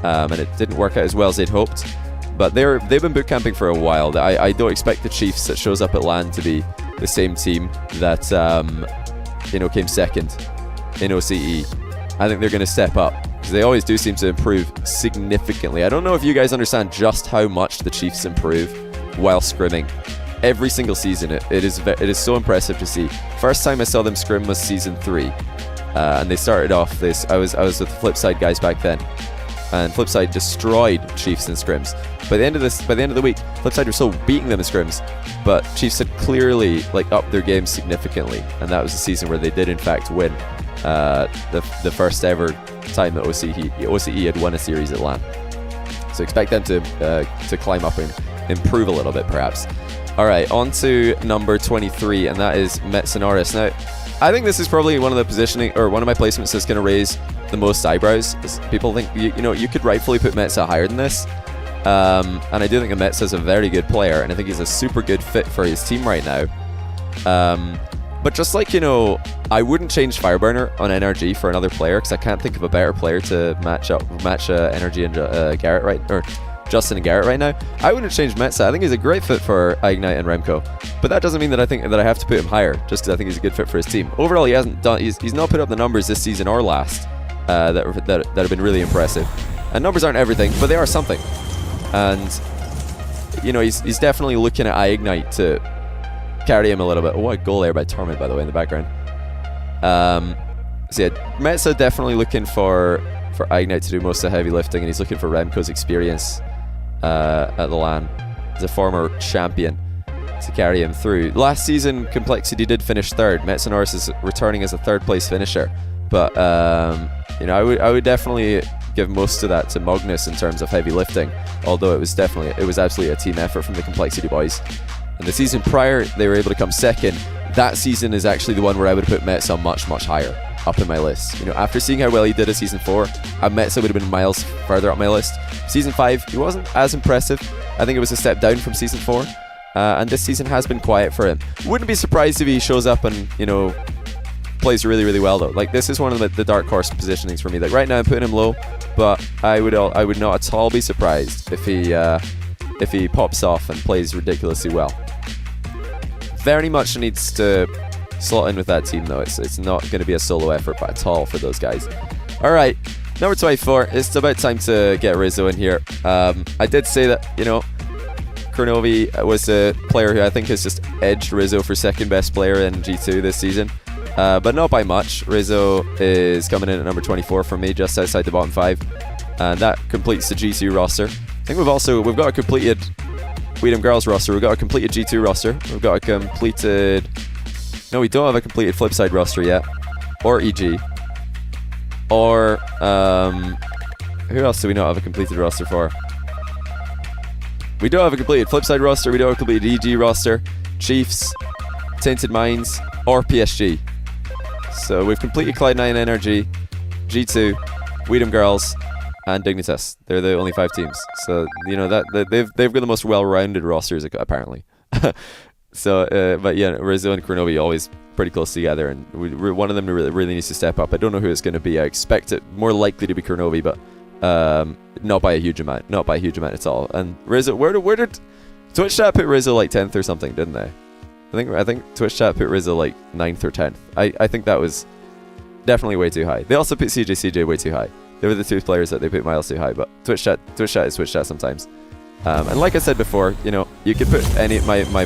and it didn't work out as well as they'd hoped. But they've been bootcamping for a while. I don't expect the Chiefs that shows up at LAN to be the same team that came second in OCE. I think they're going to step up because they always do seem to improve significantly. I don't know if you guys understand just how much the Chiefs improve while scrimming. Every single season, it is so impressive to see. First time I saw them scrim was Season 3, and they started off this. I was with the Flipside guys back then, and Flipside destroyed Chiefs in scrims. By the end of the week, Flipside were still beating them in scrims, but Chiefs had clearly upped their game significantly, and that was the season where they did in fact win the first ever time that OCE had won a series at LAN. So expect them to climb up and improve a little bit, perhaps. All right, on to number 23, and that is Metsonoris. Now, I think this is probably one of the positioning or one of my placements that's going to raise the most eyebrows. People think you could rightfully put Metsa higher than this. And I do think Metsa is a very good player, and I think he's a super good fit for his team right now. But just like, I wouldn't change Fireburner on NRG for another player, because I can't think of a better player to match NRG and Garrett or Justin and Garrett right now. I wouldn't change Metsa. I think he's a great fit for Ignite and Renko, but that doesn't mean that I think that I have to put him higher just because I think he's a good fit for his team. Overall, he's not put up the numbers this season or last that have been really impressive. And numbers aren't everything, but they are something. And, you know, he's definitely looking at iIgnite to carry him a little bit. Oh, what a goal there by Torment, by the way, in the background. So yeah, Metza definitely looking for iIgnite to do most of the heavy lifting, and he's looking for Renko's experience at the LAN as a former champion to carry him through. Last season, Complexity did finish third. Metzanorus is returning as a third place finisher, but you know, I would definitely give most of that to Magnus in terms of heavy lifting, although it was absolutely a team effort from the Complexity boys. And the season prior, they were able to come second. That season is actually the one where I would put Metza much higher up in my list. You know, after seeing how well he did at season 4, Metza would have been miles further up my list. Season 5, he wasn't as impressive. I think it was a step down from season 4, and this season has been quiet for him. Wouldn't be surprised if he shows up and, you know, plays really well though. Like, this is one of the dark horse positionings for me. Like, right now I'm putting him low, but I would not at all be surprised if he pops off and plays ridiculously well. Very much needs to slot in with that team though. It's not going to be a solo effort at all for those guys. Alright, number 24. It's about time to get Rizzo in here. I did say that, you know, Kurnovi was a player who I think has just edged Rizzo for second best player in G2 this season. But not by much. Rizzo is coming in at number 24 for me, just outside the bottom 5. And that completes the G2 roster. I think we've got a completed Weedham Girls roster. We've got a completed G2 roster. We've got a completed... No, we don't have a completed Flipside roster yet. Or EG. Or... who else do we not have a completed roster for? We don't have a completed Flipside roster. We don't have a completed EG roster. Chiefs, Tainted Minds, or PSG. So we've completed Cloud9 Energy, G2, Weedham Girls, and Dignitas. They're the only 5 teams. So, you know, that they've got the most well-rounded rosters, apparently. So, but yeah, Rizzo and Kurnovi always pretty close together, and one of them really needs to step up. I don't know who it's going to be. I expect it more likely to be Kurnovi, but not by a huge amount. Not by a huge amount at all. And Rizzo, where did Twitch chat put Rizzo like 10th or something, didn't they? I think Twitch chat put Rizzo like 9th or 10th. I think that was definitely way too high. They also put CJ way too high. They were the 2 players that they put miles too high, but Twitch chat is Twitch chat sometimes. And like I said before, you know, you could put any my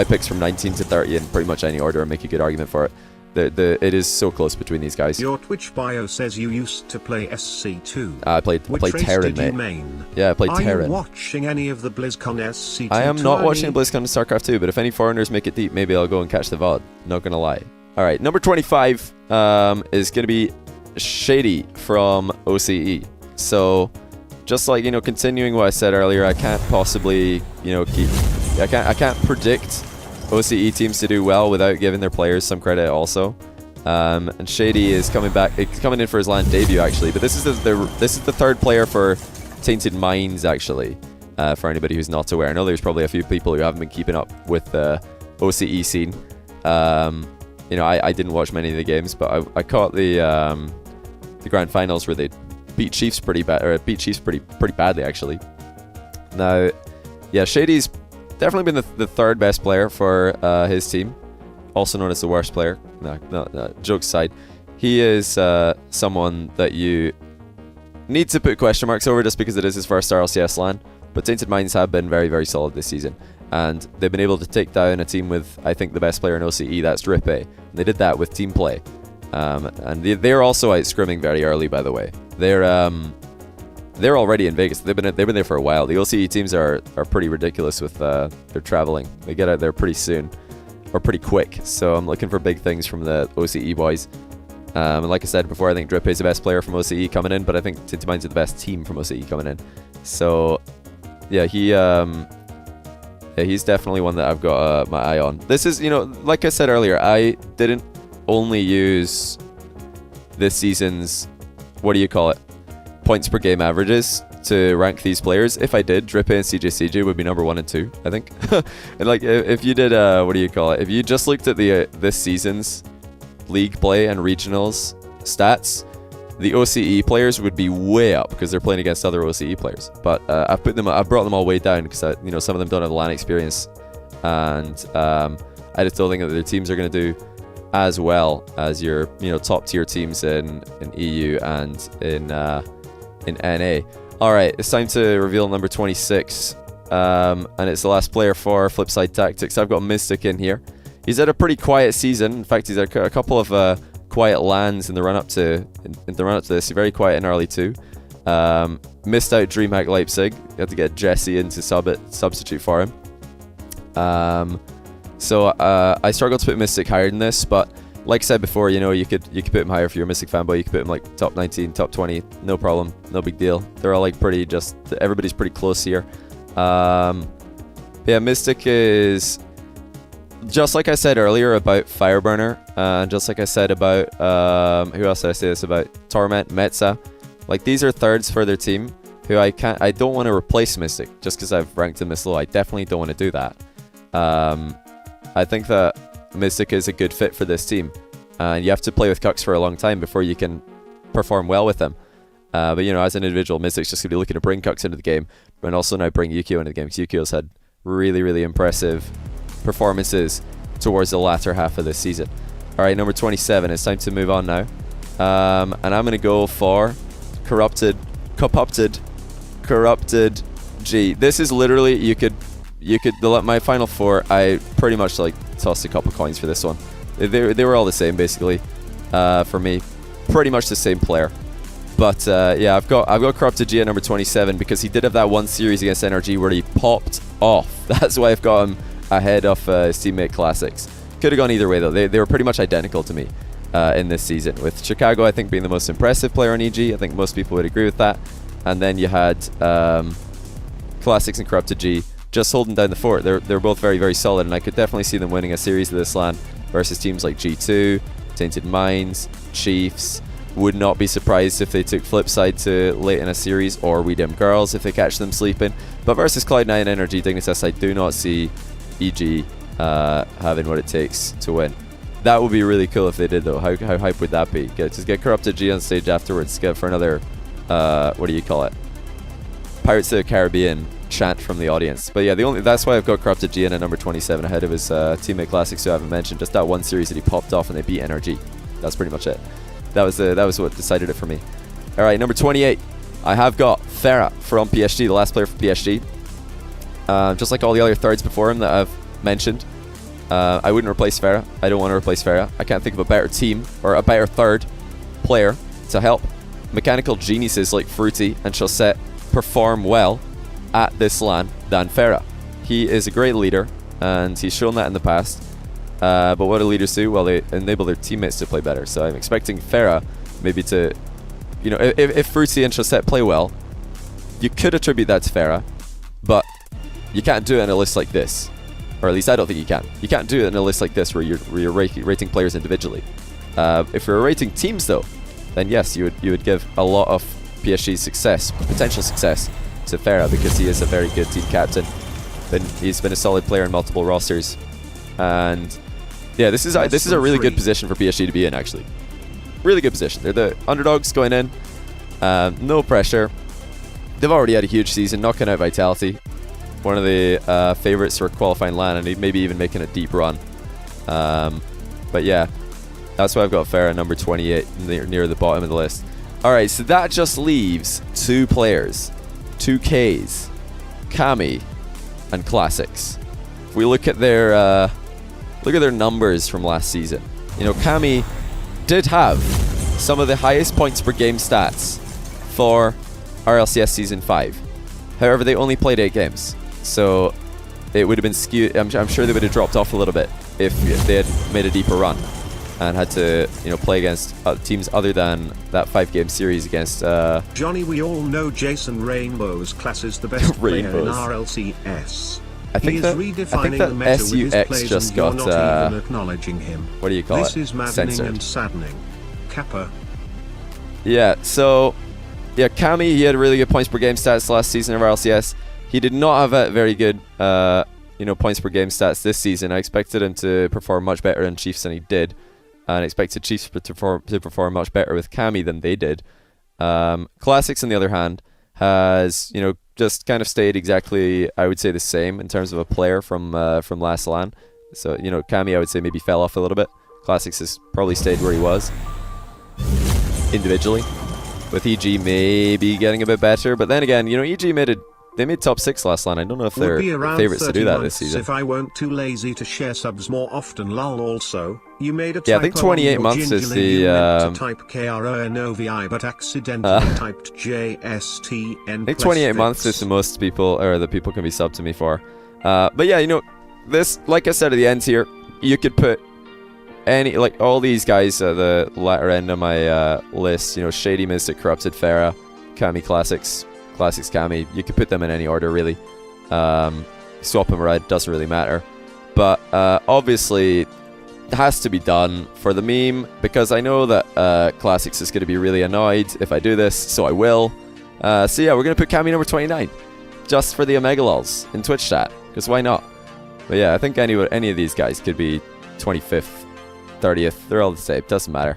picks from 19 to 30 in pretty much any order and make a good argument for it. It is so close between these guys. Your Twitch bio says you used to play SC2. I played Terran, mate. Main? Yeah, I played Terran. Are you watching any of the BlizzCon SC2 I am not watching BlizzCon StarCraft 2, but if any foreigners make it deep, maybe I'll go and catch the VOD. Not gonna lie. Alright, number 25 is gonna be Shady from OCE. So, just like, you know, continuing what I said earlier, I can't possibly, you know, I can't predict OCE teams to do well without giving their players some credit also. And Shady is coming back. He's coming in for his LAN debut actually, but this is the third player for Tainted Minds actually. For anybody who's not aware, I know there's probably a few people who haven't been keeping up with the OCE scene. You know, I didn't watch many of the games, but I caught the grand finals where they beat Chiefs pretty badly actually. Now, yeah, Shady's definitely been the third best player for his team, also known as the worst player. No, jokes aside, he is someone that you need to put question marks over just because it is his first RLCS LAN. But Tainted Minds have been very solid this season, and they've been able to take down a team with, I think, the best player in OCE, that's Drippe. And they did that with team play, and they're also out scrimming very early. By the way, they're already in Vegas. They've been there for a while. The OCE teams are pretty ridiculous with their traveling. They get out there pretty soon, or pretty quick. So I'm looking for big things from the OCE boys. And like I said before, I think Drippe is the best player from OCE coming in, but I think Tainted Minds are the best team from OCE coming in. So yeah, he's definitely one that I've got my eye on. This is, you know, like I said earlier, I didn't only use this season's, what do you call it, points per game averages to rank these players. If I did, Drippe and CJ would be number 1 and 2, I think. And like, if you did, what do you call it, if you just looked at the this season's league play and regionals stats, the OCE players would be way up because they're playing against other OCE players. But I've brought them all way down because you know, some of them don't have LAN experience, and I just don't think that their teams are going to do as well as your, you know, top tier teams in EU and in NA. Alright, it's time to reveal number 26. And it's the last player for Flipside Tactics. I've got Mystic in here. He's had a pretty quiet season. In fact, he's had a couple of quiet LANs in the run-up to this. He's very quiet in RLE2. Missed out DreamHack Leipzig. You had to get Jesse in to substitute for him. So I struggled to put Mystic higher than this, but like I said before, you know, you could put him higher if you're a Mystic fanboy. You could put him like top 19, top 20, no problem, no big deal. They're all like pretty, just everybody's pretty close here. Yeah, Mystic is just like I said earlier about Fireburner, and just like I said about who else did I say this about? Torment, Metza. Like, these are thirds for their team who I don't want to replace Mystic just because I've ranked him this low. I definitely don't want to do that. I think that Mystic is a good fit for this team, and you have to play with Cucks for a long time before you can perform well with them. But you know, as an individual, Mystic's just going to be looking to bring Cucks into the game, and also now bring Yukio into the game, because Yukio's had really, really impressive performances towards the latter half of this season. Alright, number 27, it's time to move on now. And I'm going to go for Corrupted G. This is literally, my final four, I pretty much like tossed a couple coins for this one. They were all the same basically, for me. Pretty much the same player. But yeah, I've got Corrupted G at number 27 because he did have that one series against NRG where he popped off. That's why I've got him ahead of his teammate Classics. Could have gone either way though. They were pretty much identical to me in this season. With Chicago, I think, being the most impressive player on EG. I think most people would agree with that. And then you had Classics and Corrupted G just holding down the fort. They're both very, very solid, and I could definitely see them winning a series of this LAN versus teams like G2, Tainted Minds, Chiefs. Would not be surprised if they took Flipside to late in a series, or We Dim Girls if they catch them sleeping. But versus Cloud9 Energy Dignitas, I do not see EG having what it takes to win. That would be really cool if they did though. How hype would that be? Just get Corrupted G on stage afterwards, get for another, what do you call it? Pirates of the Caribbean chant from the audience. But yeah, that's why I've got Corrupted G in at number 27 ahead of his teammate Classics, who I haven't mentioned. Just that one series that he popped off and they beat NRG. That's pretty much it. That was what decided it for me. Alright, number 28. I have got Farah from PSG, the last player from PSG. Just like all the other thirds before him that I've mentioned. I wouldn't replace Farah. I don't want to replace Farah. I can't think of a better team or a better third player to help mechanical geniuses like Fruity and Chaussette perform well at this LAN than Farah. He is a great leader, and he's shown that in the past. But what do leaders do? Well, they enable their teammates to play better. So I'm expecting Farah maybe to, you know, if Fruity and Chaussette play well, you could attribute that to Farah, but you can't do it in a list like this. Or at least I don't think you can. You can't do it in a list like this where you're rating players individually. If you're rating teams though, then yes, you would give a lot of PSG's success, potential success, to Farah, because he is a very good team captain. He's been a solid player in multiple rosters, and yeah, this is a really good position for PSG to be in, actually. Really good position. They're the underdogs going in. No pressure. They've already had a huge season, knocking out Vitality. One of the favorites for qualifying LAN, and maybe even making a deep run. But yeah, that's why I've got Farah number 28 near the bottom of the list. Alright, so that just leaves two players. 2 Ks. Kami and Classics. If we look at their numbers from last season, you know, Kami did have some of the highest points per game stats for RLCS Season 5. However, they only played 8 games, so it would have been skewed. I'm sure they would have dropped off a little bit if they had made a deeper run and had to, you know, play against teams other than that 5-game series against Johnny. We all know Jason Rainbow's class is the best player in RLCS. I think that SUX just got not even acknowledging him. What do you call it? This is maddening and saddening. Kappa. Yeah, so yeah, Kami, he had really good points per game stats last season of RLCS. He did not have a very good points per game stats this season. I expected him to perform much better than Chiefs, and he did. And I expected Chiefs to perform much better with Kami than they did. Classics, on the other hand, has, you know, just kind of stayed exactly, I would say, the same in terms of a player from last LAN. So, you know, Kami, I would say, maybe fell off a little bit. Classics has probably stayed where he was individually. with EG maybe getting a bit better. But then again, you know, EG they made top 6 last LAN. I don't know if they're favorites to do that this season. If I weren't too lazy to share subs more often, lol. Also, you made a yeah, I think 28 months is the to type KRONOVI but accidentally typed JSTN. I think 28 months is the most people, or the people can be subbed to me for. But yeah, you know, this, like I said at the end here, you could put any, like all these guys at the latter end of my list. You know, Shady, Mystic, Corrupted, Pharah, Kami Classics, Kami. You could put them in any order really. Swap them around, doesn't really matter. But obviously, it has to be done for the meme, because I know that Classics is going to be really annoyed if I do this, so I will. So yeah, we're going to put Kami number 29, just for the Omega lols in Twitch chat, because why not? But yeah, I think any of these guys could be 25th, 30th, they're all the same, doesn't matter.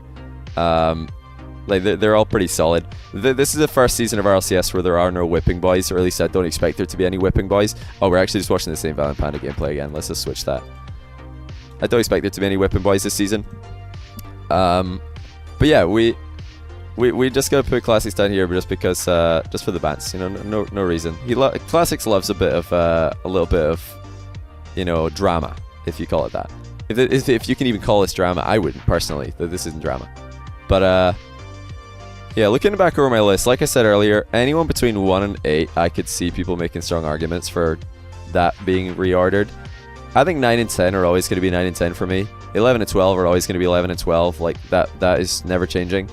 Like they're all pretty solid. This is the first season of RLCS where there are no whipping boys, or at least I don't expect there to be any whipping boys. Oh, we're actually just watching the same Valiant Panda gameplay again. Let's just switch that. I don't expect there to be any whipping boys this season. But yeah, we just gotta put Classics down here just because, just for the bans. You know, no reason. Classics loves a little bit of, you know, drama, if you call it that. If you can even call this drama, I wouldn't personally. This isn't drama. But yeah, looking back over my list, like I said earlier, anyone between 1 and 8, I could see people making strong arguments for that being reordered. I think 9 and 10 are always going to be 9 and 10 for me. 11 and 12 are always going to be 11 and 12. Like that is never changing.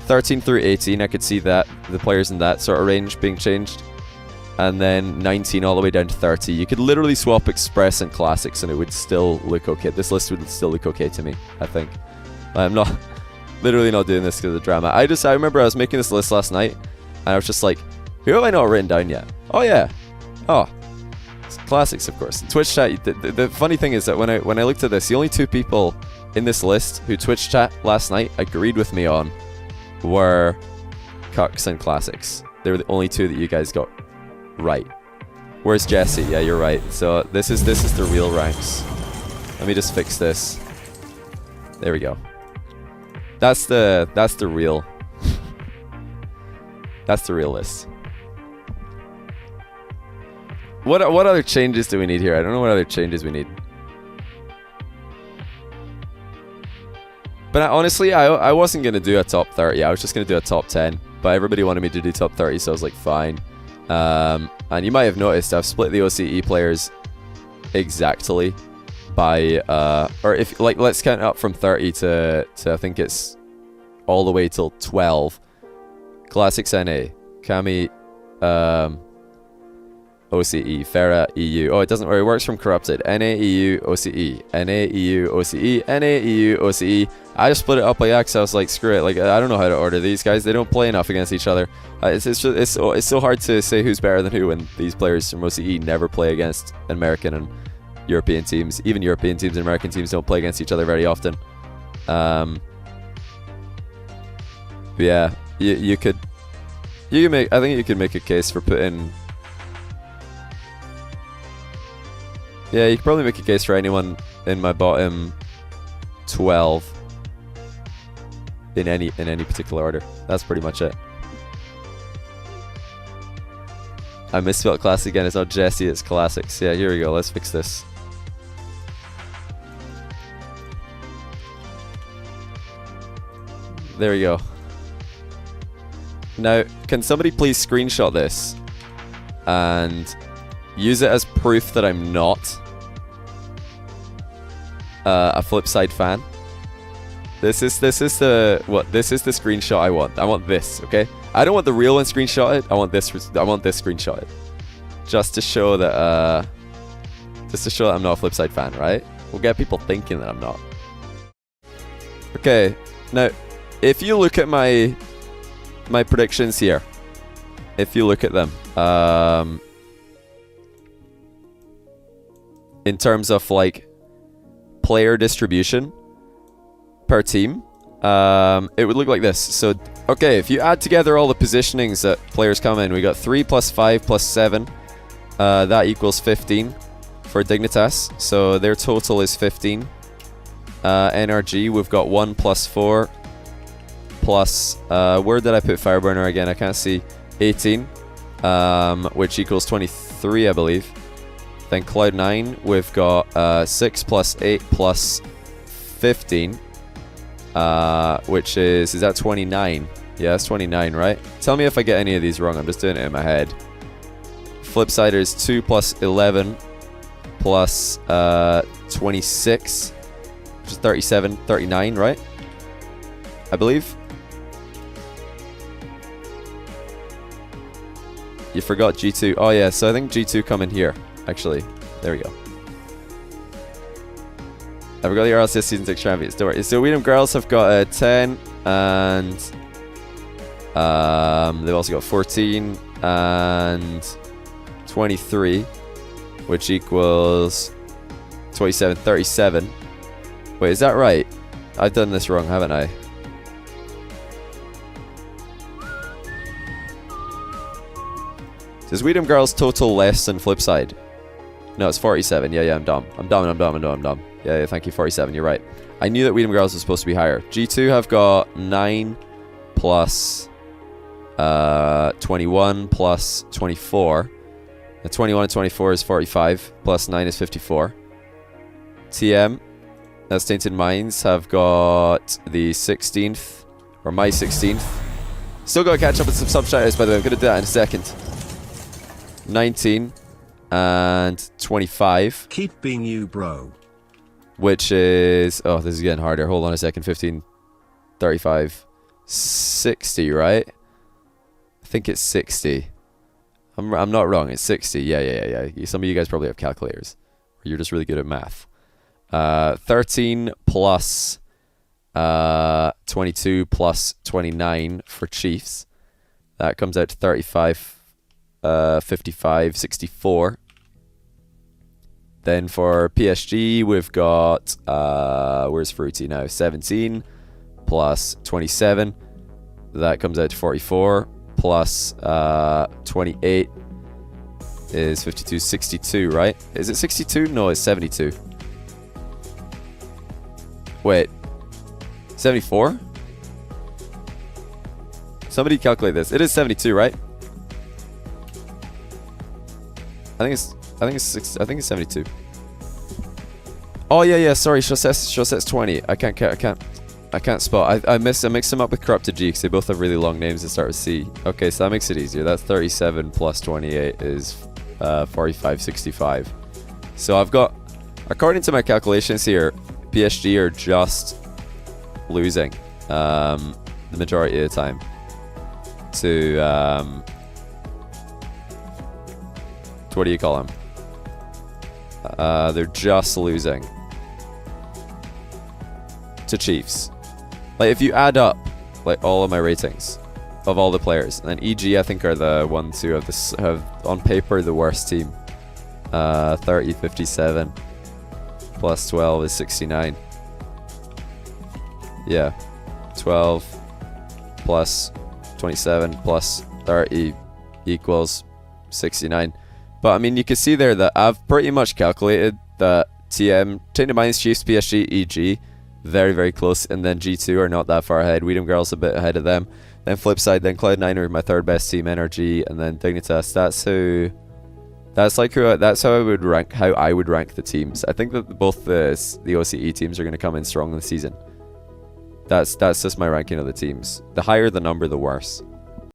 13 through 18, I could see that the players in that sort of range being changed. And then 19 all the way down to 30. You could literally swap Express and Classics and it would still look okay. This list would still look okay to me, I think. I'm not... literally not doing this because of the drama. I remember I was making this list last night, and I was just like, who have I not written down yet? Oh yeah. Oh. It's Classics, of course. Twitch chat, the funny thing is that when I looked at this, the only 2 people in this list who Twitch chat last night agreed with me on were Cucks and Classics. They were the only 2 that you guys got right. Where's Jesse? Yeah, you're right. So this is the real ranks. Let me just fix this. There we go. That's the real that's the real list. What other changes do we need here? I don't know what other changes we need. But honestly, I wasn't gonna do a top 30. I was just gonna do a top 10. But everybody wanted me to do top 30, so I was like, fine. And you might have noticed I've split the OCE players exactly by or if like let's count up from 30 to I think it's all the way till 12. Classics NA, Kami, OCE, Pharah, EU. Oh, it doesn't work. It works from Corrupted. NA, EU, OCE, NA, EU, OCE, NA, EU, OCE. I just split it up like that because I was like, screw it. Like I don't know how to order these guys. They don't play enough against each other. It's so hard to say who's better than who when these players from OCE never play against American and European teams. Even European teams and American teams don't play against each other very often. Yeah, you could make. I think you could make a case for putting. Yeah, you could probably make a case for anyone in my bottom 12 in any particular order. That's pretty much it. I misspelled class again. It's not Jesse, it's Classics. Yeah, here we go. Let's fix this. There we go. Now, can somebody please screenshot this and use it as proof that I'm not a Flipside fan? This is the screenshot I want. I want this, okay? I don't want the real one screenshotted. I want this screenshotted, just to show that I'm not a Flipside fan, right? We'll get people thinking that I'm not. Okay, now if you look at my predictions here, if you look at them, in terms of like player distribution per team, it would look like this. So, okay, if you add together all the positionings that players come in, we got 3 plus 5 plus 7. That equals 15 for Dignitas. So their total is 15. NRG, we've got 1 plus 4 plus, where did I put Fireburner again? I can't see. 18, which equals 23, I believe. Then Cloud9, we've got 6 plus 8 plus 15, which is that 29? Yeah, that's 29, right? Tell me if I get any of these wrong. I'm just doing it in my head. Flipside is 2 plus 11 plus 26, which is 37, 39, right? I believe. You forgot G2. Oh yeah, so I think G2 come in here, actually. There we go. I forgot the RLCS Season 6 champions. Don't worry. So Weedham Girls have got 10, and they've also got 14 and 23, which equals 27, 37. Wait, is that right? I've done this wrong, haven't I? Does Weedham Girls total less than Flipside? No, it's 47. Yeah, I'm dumb. I'm dumb. Yeah, thank you, 47. You're right. I knew that Weedham Girls was supposed to be higher. G2 have got 9 plus 21 plus 24. The 21 and 24 is 45, plus 9 is 54. TM, that's Tainted Minds, have got the 16th, or my 16th. Still got to catch up with some sub-shoutouts, by the way. I'm going to do that in a second. 19 and 25. Keep being you, bro. Which is... Oh, this is getting harder. Hold on a second. 15, 35, 60, right? I think it's 60. I'm not wrong. It's 60. Yeah. Some of you guys probably have calculators. Or you're just really good at math. 13 plus 22 plus 29 for Chiefs. That comes out to 35, 55, 64. Then for PSG, we've got... where's Fruity now? 17 plus 27. That comes out to 44. Plus 28 is 52, 62, right? Is it 62? No, it's 72. Wait. 74? Somebody calculate this. It is 72, right? I think it's 72. Oh yeah, sorry, Chaussette's 20. I can't spot. I mix them up with Corrupted G because they both have really long names that start with C. Okay, so that makes it easier. That's 37 plus 28 is 45, 65. So I've got, according to my calculations here, PSG are just losing the majority of the time to what do you call them? They're just losing to Chiefs. Like, if you add up like all of my ratings of all the players, and EG I think are the ones who have on paper the worst team. 30, 57 plus 12 is 69. Yeah, 12 plus 27 plus 30 equals 69. But I mean, you can see there that I've pretty much calculated that TM, Tainted Minds, Chiefs, PSG, EG, very, very close, and then G2 are not that far ahead. Weedham Girls a bit ahead of them. Then Flipside, then Cloud9 are my third best team, NRG, and then Dignitas. That's how I would rank. How I would rank the teams. I think that both the OCE teams are going to come in strong this season. That's just my ranking of the teams. The higher the number, the worse.